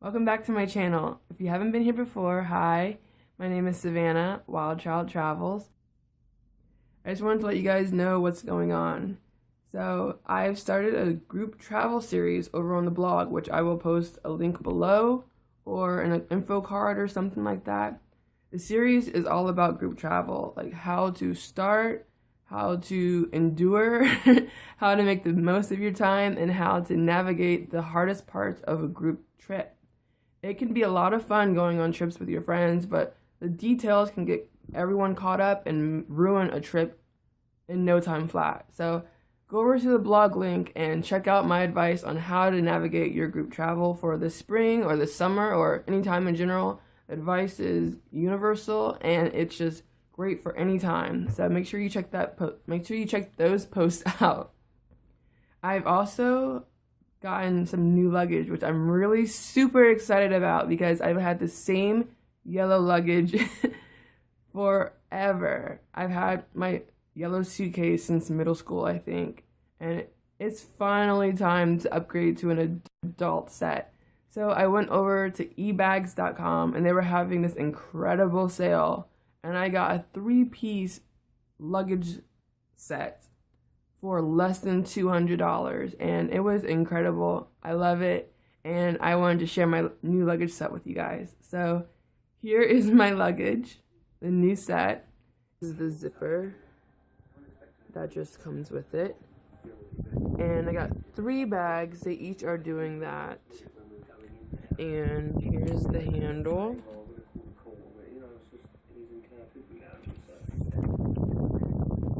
Welcome back to my channel. If you haven't been here before, hi, my name is Savannah, Wild Child Travels. I just wanted to let you guys know what's going on. So I've started a group travel series over on the blog, which I will post a link below or in an info card or something like that. The series is all about group travel, like how to start, how to endure, how to make the most of your time, and how to navigate the hardest parts of a group trip. It can be a lot of fun going on trips with your friends, but the details can get everyone caught up and ruin a trip in no time flat. So go over to the blog link and check out my advice on how to navigate your group travel for the spring or the summer or any time in general. Advice is universal and it's just great for any time. So make sure you check those posts out. I've also gotten some new luggage, which I'm really super excited about because I've had the same yellow luggage forever. I've had my yellow suitcase since middle school, I think, and it's finally time to upgrade to an adult set. So I went over to ebags.com and they were having this incredible sale, and I got a 3-piece luggage set for less than $200, and it was incredible. I love it, and I wanted to share my new luggage set with you guys. So here is my luggage, the new set. This is the zipper that just comes with it, and I got 3 bags. They each are doing that, and here's the handle.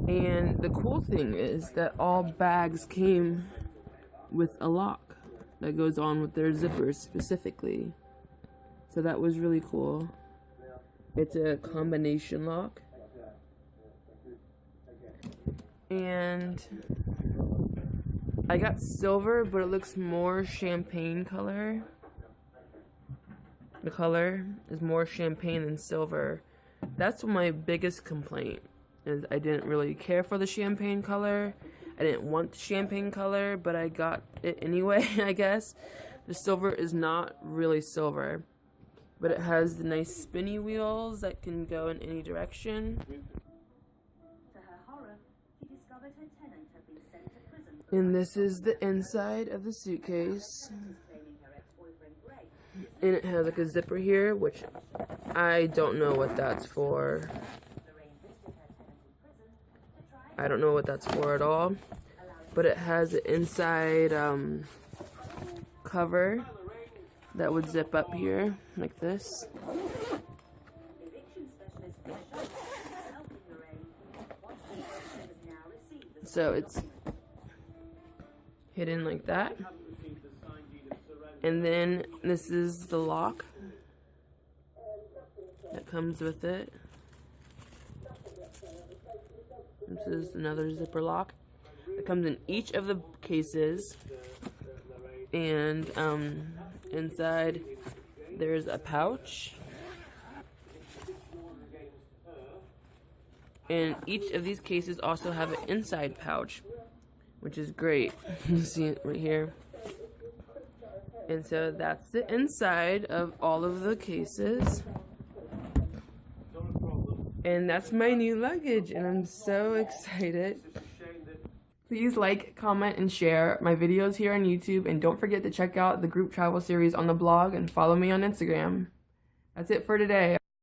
And the cool thing is that all bags came with a lock that goes on with their zippers specifically. So that was really cool. It's a combination lock. And I got silver, but it looks more champagne color. The color is more champagne than silver. That's my biggest complaint. Is I didn't really care for the champagne color. I didn't want the champagne color, but I got it anyway, I guess. The silver is not really silver, but it has the nice spinny wheels that can go in any direction. And this is the inside of the suitcase. And it has like a zipper here, which I don't know what that's for. I don't know what that's for at all, but it has an inside cover that would zip up here like this. So it's hidden like that. And then this is the lock that comes with it. This is another zipper lock that comes in each of the cases, and inside there's a pouch, and each of these cases also have an inside pouch, which is great. You see it right here. And so that's the inside of all of the cases. And that's my new luggage, and I'm so excited. Please like, comment, and share my videos here on YouTube, and don't forget to check out the group travel series on the blog and follow me on Instagram. That's it for today.